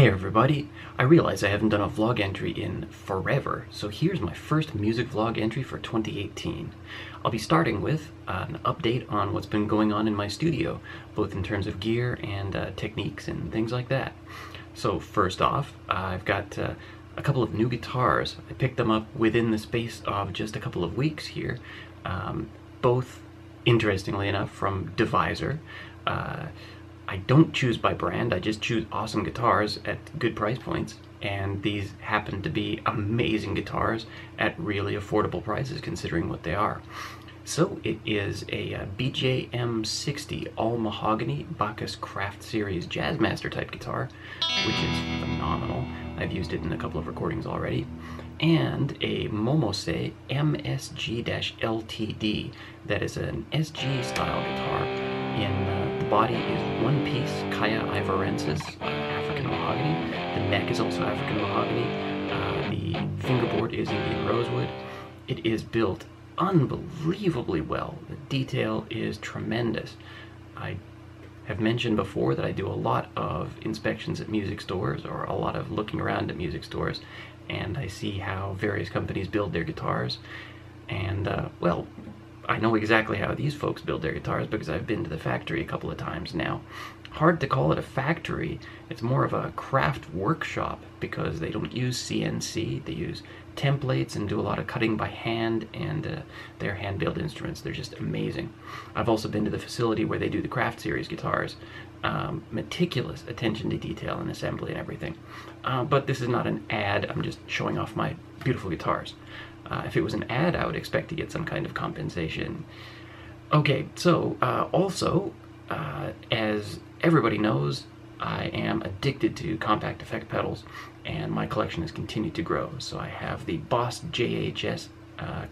Hey everybody! I realize I haven't done a vlog entry in forever, so here's my first music vlog entry for 2018. I'll be starting with an update on what's been going on in my studio, both in terms of gear and techniques and things like that. So first off, I've got a couple of new guitars. I picked them up within the space of just a couple of weeks here, both, interestingly enough, from Deviser. I don't choose by brand, I just choose awesome guitars at good price points, and these happen to be amazing guitars at really affordable prices considering what they are. So it is a BJM60 all mahogany Bacchus Craft Series Jazzmaster type guitar, which is phenomenal. I've used it in a couple of recordings already. And a Momose MSG-LTD that is an SG style guitar. The body is one piece Kaya Ivarensis African mahogany. The neck is also African mahogany. The fingerboard is Indian rosewood. It is built unbelievably well. The detail is tremendous. I have mentioned before that I do a lot of inspections at music stores, or a lot of looking around at music stores, and I see how various companies build their guitars, and well, I know exactly how these folks build their guitars because I've been to the factory a couple of times now. Hard to call it a factory, it's more of a craft workshop because they don't use CNC, they use templates and do a lot of cutting by hand, and their hand-built instruments, they're just amazing. I've also been to the facility where they do the Craft Series guitars. Meticulous attention to detail and assembly and everything. But this is not an ad, I'm just showing off my beautiful guitars. If it was an ad, I would expect to get some kind of compensation. Okay, so also, as everybody knows, I am addicted to compact effect pedals, and my collection has continued to grow. So I have the Boss JHS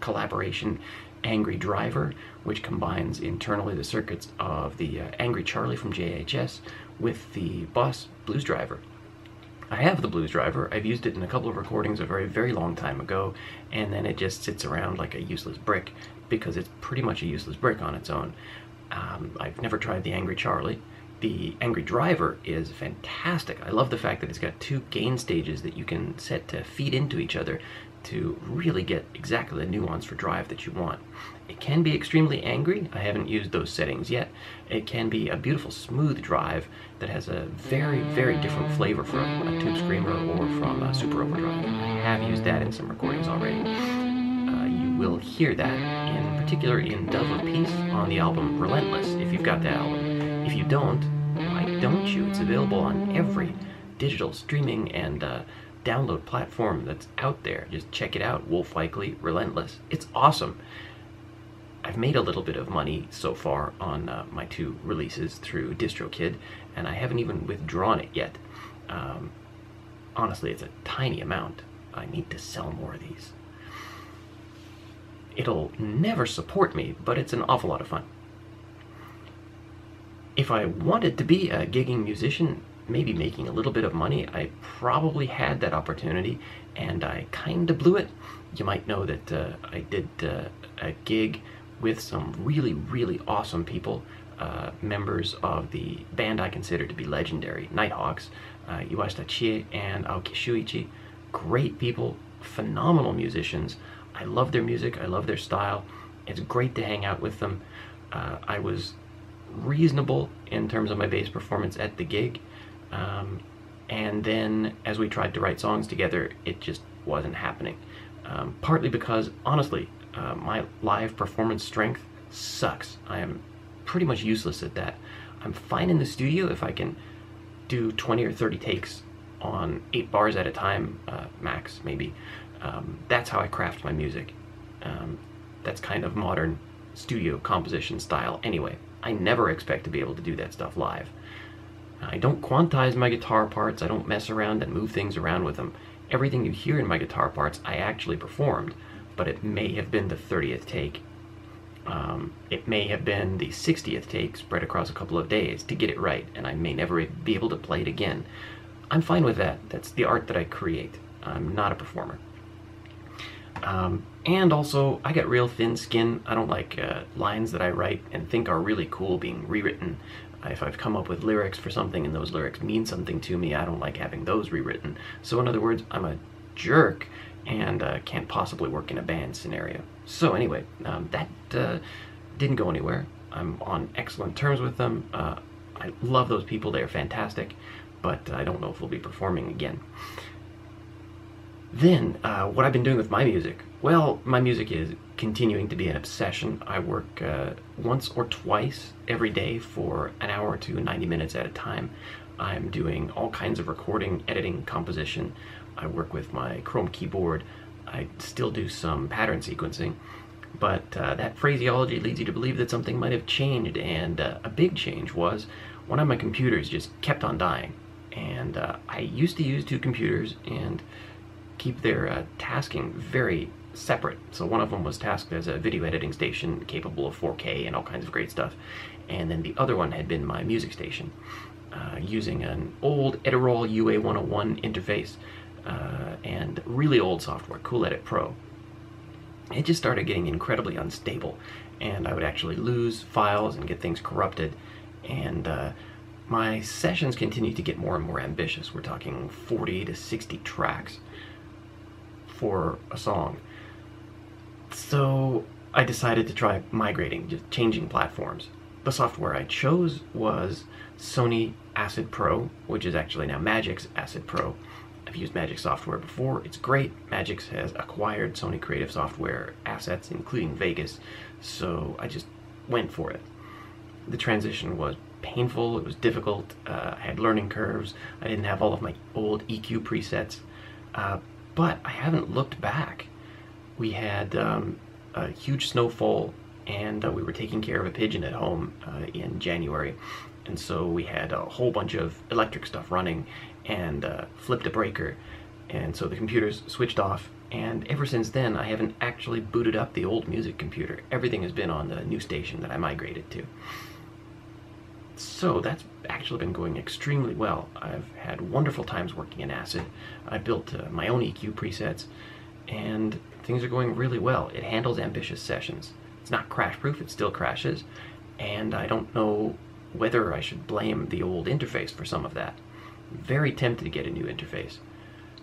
collaboration Angry Driver, which combines internally the circuits of the Angry Charlie from JHS with the Boss Blues Driver. I have the Blues Driver. I've used it in a couple of recordings a very, very long time ago, and then it just sits around like a useless brick because it's pretty much a useless brick on its own. I've never tried the Angry Charlie. The Angry Driver is fantastic. I love the fact that it's got two gain stages that you can set to feed into each other to really get exactly the nuance for drive that you want. It can be extremely angry. I haven't used those settings yet. It can be a beautiful smooth drive that has a very, very different flavor from a Tube Screamer or from a Super Overdrive. I have used that in some recordings already. You will hear that in particular in Dove of Peace on the album Relentless, if you've got that album. If you don't, why don't you? It's available on every digital streaming and download platform that's out there. Just check it out. Wolf Likely, Relentless. It's awesome. I've made a little bit of money so far on my two releases through DistroKid, and I haven't even withdrawn it yet. Honestly, it's a tiny amount. I need to sell more of these. It'll never support me, but it's an awful lot of fun. If I wanted to be a gigging musician, maybe making a little bit of money, I probably had that opportunity, and I kinda blew it. You might know that I did a gig with some really, really awesome people, members of the band I consider to be legendary, Nighthawks, Iwashita Chie and Aoki Shuichi. Great people, phenomenal musicians. I love their music, I love their style. It's great to hang out with them. I was reasonable in terms of my bass performance at the gig, and then as we tried to write songs together, it just wasn't happening. Partly because, honestly, my live performance strength sucks. I am pretty much useless at that. I'm fine in the studio if I can do 20 or 30 takes on 8 bars at a time, max, maybe. That's how I craft my music. That's kind of modern studio composition style anyway. I never expect to be able to do that stuff live. I don't quantize my guitar parts, I don't mess around and move things around with them. Everything you hear in my guitar parts I actually performed, but it may have been the 30th take. It may have been the 60th take spread across a couple of days to get it right, and I may never be able to play it again. I'm fine with that. That's the art that I create. I'm not a performer. And also, I got real thin skin. I don't like lines that I write and think are really cool being rewritten If I've come up with lyrics for something and those lyrics mean something to me, I don't like having those rewritten. So in other words, I'm a jerk and can't possibly work in a band scenario. So anyway, that didn't go anywhere. I'm on excellent terms with them. I love those people, they're fantastic, but I don't know if we'll be performing again. Then, what I've been doing with my music? Well, my music is continuing to be an obsession. I work once or twice every day for an hour to 90 minutes at a time. I'm doing all kinds of recording, editing, composition. I work with my Chrome keyboard. I still do some pattern sequencing, but that phraseology leads you to believe that something might have changed, and a big change was one of my computers just kept on dying. And I used to use two computers and keep their tasking very separate. So one of them was tasked as a video editing station capable of 4K and all kinds of great stuff, and then the other one had been my music station, using an old Edirol UA101 interface and really old software, Cool Edit Pro. It just started getting incredibly unstable, and I would actually lose files and get things corrupted, and my sessions continued to get more and more ambitious. We're talking 40 to 60 tracks for a song. So I decided to try migrating, just changing platforms. The software I chose was Sony Acid Pro, which is actually now Magix Acid Pro. I've used Magix software before. It's great. Magix has acquired Sony Creative Software assets, including Vegas, so I just went for it. The transition was painful, it was difficult, I had learning curves, I didn't have all of my old EQ presets, but I haven't looked back. We had a huge snowfall, and we were taking care of a pigeon at home in January, and so we had a whole bunch of electric stuff running, and flipped a breaker, and so the computers switched off, and ever since then I haven't actually booted up the old music computer. Everything has been on the new station that I migrated to. So that's actually been going extremely well. I've had wonderful times working in Acid. I built my own EQ presets, and things are going really well. It handles ambitious sessions. It's not crash-proof, it still crashes, and I don't know whether I should blame the old interface for some of that. I'm very tempted to get a new interface.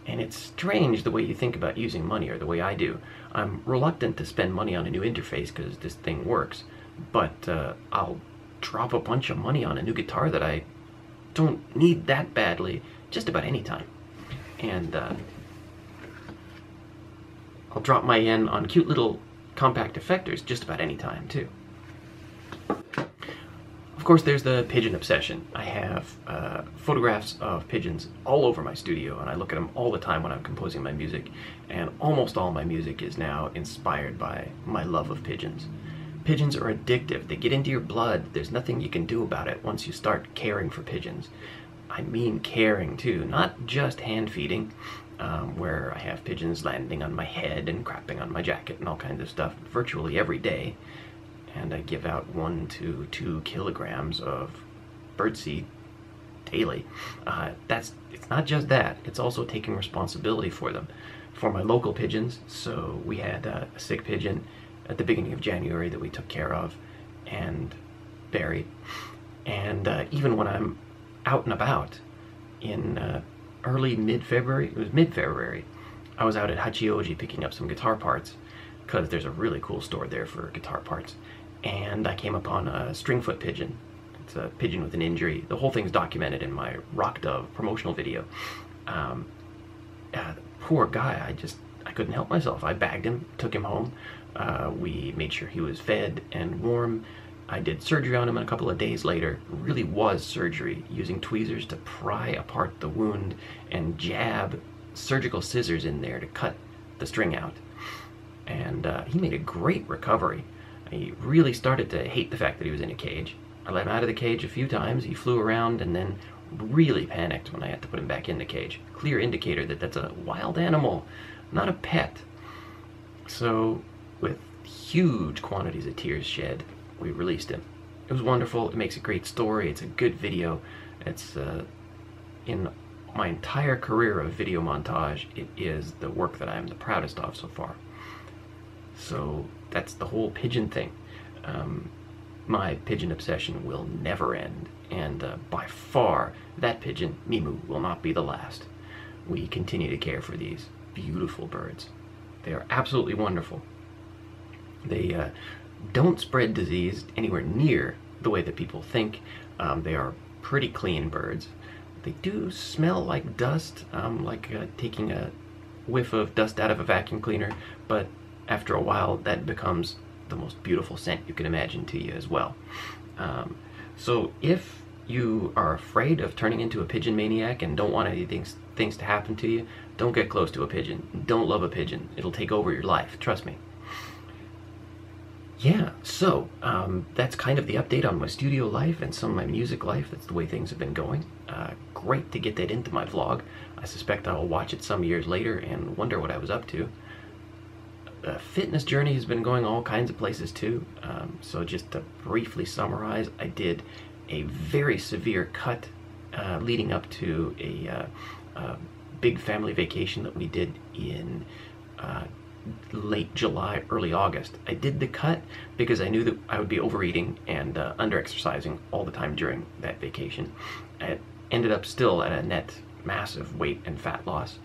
And it's strange the way you think about using money, or the way I do. I'm reluctant to spend money on a new interface because this thing works, but I'll drop a bunch of money on a new guitar that I don't need that badly just about any time. And I'll drop my yen on cute little compact effectors just about any time too. Of course, there's the pigeon obsession. I have photographs of pigeons all over my studio, and I look at them all the time when I'm composing my music, and almost all my music is now inspired by my love of pigeons. Pigeons are addictive. They get into your blood. There's nothing you can do about it once you start caring for pigeons. I mean caring too, not just hand feeding, where I have pigeons landing on my head and crapping on my jacket and all kinds of stuff virtually every day. And I give out 1 to 2 kilograms of birdseed daily. It's not just that, it's also taking responsibility for them. For my local pigeons, so we had a sick pigeon at the beginning of January that we took care of and buried. And even when I'm out and about in early mid-February, it was mid-February, I was out at Hachioji picking up some guitar parts, because there's a really cool store there for guitar parts. And I came upon a stringfoot pigeon. It's a pigeon with an injury. The whole thing's documented in my Rock Dove promotional video. Poor guy, I couldn't help myself. I bagged him, took him home. We made sure he was fed and warm. I did surgery on him, and a couple of days later, it really was surgery, using tweezers to pry apart the wound and jab surgical scissors in there to cut the string out. And he made a great recovery. He really started to hate the fact that he was in a cage. I let him out of the cage a few times. He flew around and then really panicked when I had to put him back in the cage. Clear indicator that that's a wild animal, not a pet. So, with huge quantities of tears shed, we released him. It was wonderful. It makes a great story. It's a good video. It's in my entire career of video montage, it is the work that I'm the proudest of so far. So that's the whole pigeon thing. my pigeon obsession will never end, and by far, that pigeon, Mimu, will not be the last. We continue to care for these beautiful birds. They are absolutely wonderful. They don't spread disease anywhere near the way that people think. They are pretty clean birds. They do smell like dust, like taking a whiff of dust out of a vacuum cleaner, but after a while that becomes the most beautiful scent you can imagine to you as well. So if you are afraid of turning into a pigeon maniac and don't want any things to happen to you, don't get close to a pigeon. Don't love a pigeon. It'll take over your life, trust me. Yeah, so that's kind of the update on my studio life and some of my music life. That's the way things have been going. Great to get that into my vlog. I suspect I will watch it some years later and wonder what I was up to. Fitness journey has been going all kinds of places too. So just to briefly summarize, I did a very severe cut leading up to a big family vacation that we did in late July, early August. I did the cut because I knew that I would be overeating and under-exercising all the time during that vacation. I ended up still at a net massive weight and fat loss.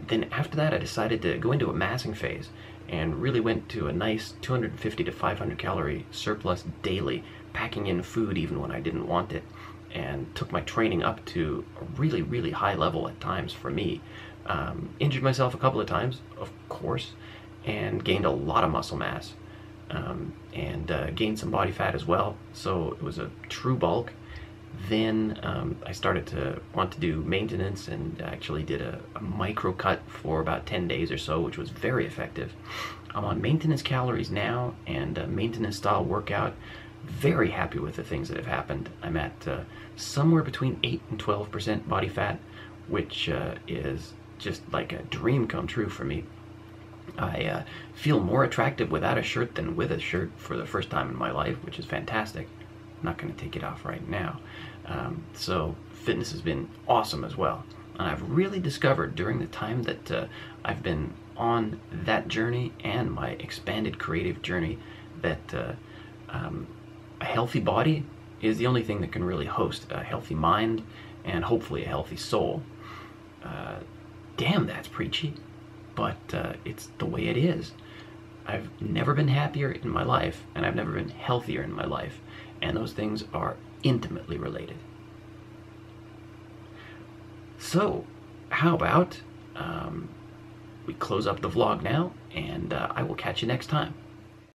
Then after that I decided to go into a massing phase and really went to a nice 250 to 500 calorie surplus daily, packing in food even when I didn't want it, and took my training up to a really, really high level at times for me. Injured myself a couple of times, of course, and gained a lot of muscle mass, and gained some body fat as well, so it was a true bulk. Then I started to want to do maintenance and actually did a micro cut for about 10 days or so, which was very effective. I'm on maintenance calories now and a maintenance style workout. Very happy with the things that have happened. I'm at somewhere between 8 and 12% body fat, which is just like a dream come true for me. I feel more attractive without a shirt than with a shirt for the first time in my life, which is fantastic. I'm not going to take it off right now. So fitness has been awesome as well. And I've really discovered during the time that I've been on that journey and my expanded creative journey that a healthy body is the only thing that can really host a healthy mind and hopefully a healthy soul. Damn, that's preachy, but it's the way it is. I've never been happier in my life, and I've never been healthier in my life, and those things are intimately related. So, how about we close up the vlog now, and I will catch you next time.